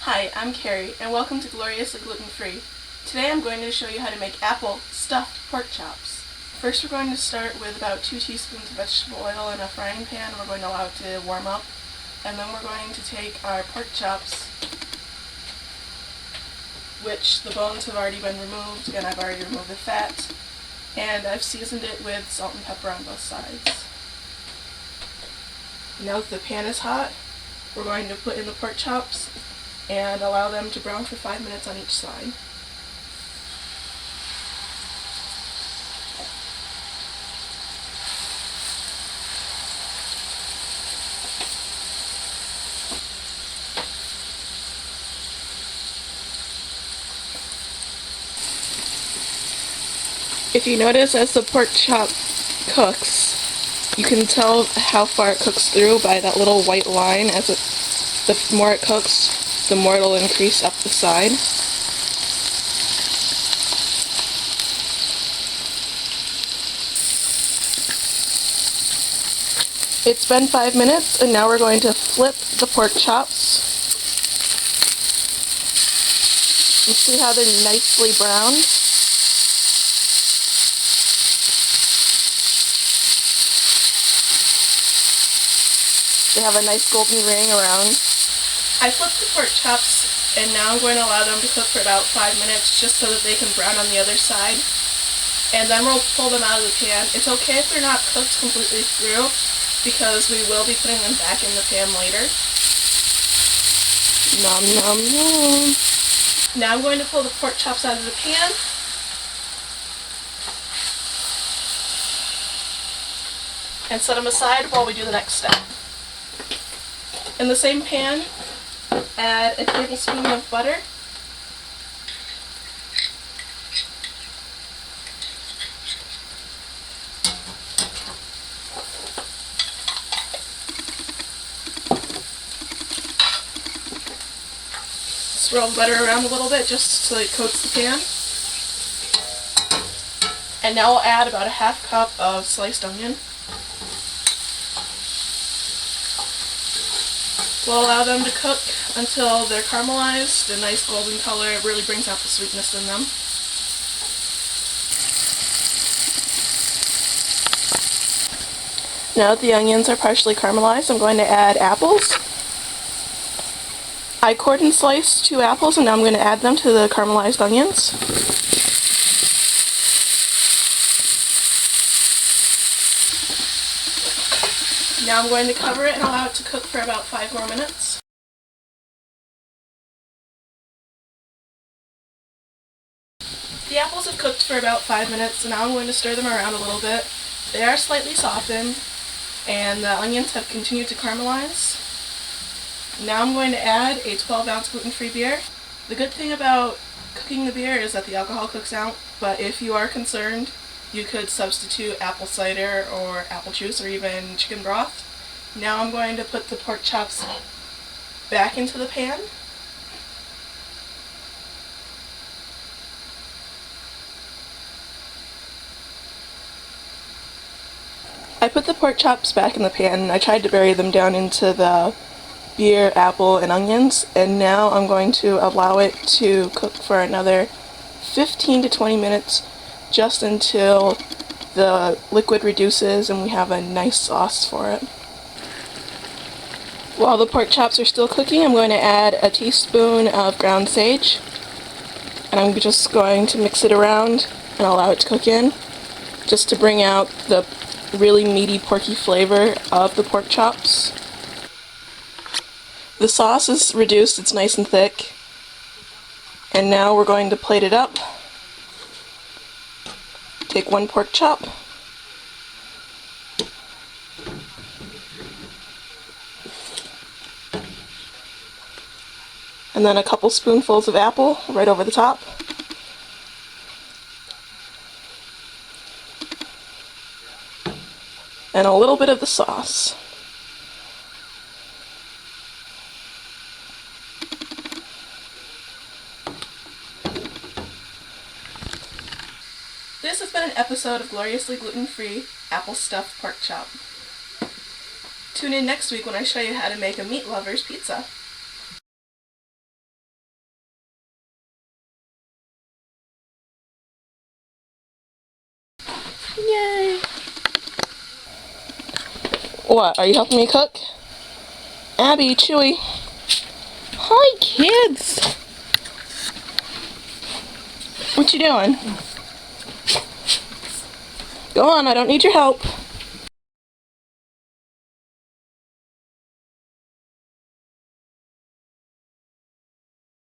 Hi, I'm Carrie, and welcome to Gloriously Gluten-Free. Today I'm going to show you how to make apple stuffed pork chops. First we're going to start with about 2 teaspoons of vegetable oil in a frying pan, and we're going to allow it to warm up. And then we're going to take our pork chops, which the bones have already been removed, and I've already removed the fat, and I've seasoned it with salt and pepper on both sides. Now that the pan is hot, we're going to put in the pork chops and allow them to brown for 5 minutes on each side. If you notice, as the pork chop cooks, you can tell how far it cooks through by that little white line. The more it cooks, the more it'll increase up the side. It's been 5 minutes, and now we're going to flip the pork chops. You see how they're nicely browned? They have a nice golden ring around. I flipped the pork chops, and now I'm going to allow them to cook for about 5 minutes just so that they can brown on the other side. And then we'll pull them out of the pan. It's okay if they're not cooked completely through, because we will be putting them back in the pan later. Nom nom nom. Now I'm going to pull the pork chops out of the pan. And set them aside while we do the next step. In the same pan, add a tablespoon of butter, swirl the butter around a little bit just so it coats the pan. And now we'll add about a half cup of sliced onion. We'll allow them to cook until they're caramelized, a nice golden color. It really brings out the sweetness in them. Now that the onions are partially caramelized, I'm going to add apples. I cored and sliced 2 apples, and now I'm going to add them to the caramelized onions. Now I'm going to cover it and allow it to cook for about 5 more minutes. The apples have cooked for about 5 minutes, and now I'm going to stir them around a little bit. They are slightly softened, and the onions have continued to caramelize. Now I'm going to add a 12-ounce gluten-free beer. The good thing about cooking the beer is that the alcohol cooks out, but if you are concerned, you could substitute apple cider or apple juice or even chicken broth. Now I'm going to put the pork chops back into the pan. I put the pork chops back in the pan, and I tried to bury them down into the beer, apple, and onions, and now I'm going to allow it to cook for another 15 to 20 minutes, just until the liquid reduces and we have a nice sauce for it. While the pork chops are still cooking, I'm going to add a teaspoon of ground sage, and I'm just going to mix it around and allow it to cook in, just to bring out the really meaty porky flavor of the pork chops. The sauce is reduced, it's nice and thick, and now we're going to plate it up. Take 1 pork chop, and then a couple spoonfuls of apple right over the top. And a little bit of the sauce. This has been an episode of Gloriously Gluten-Free Apple Stuffed Pork Chop. Tune in next week when I show you how to make a meat lover's pizza. What, are you helping me cook? Abby, Chewy. Hi, kids. What you doing? Go on, I don't need your help.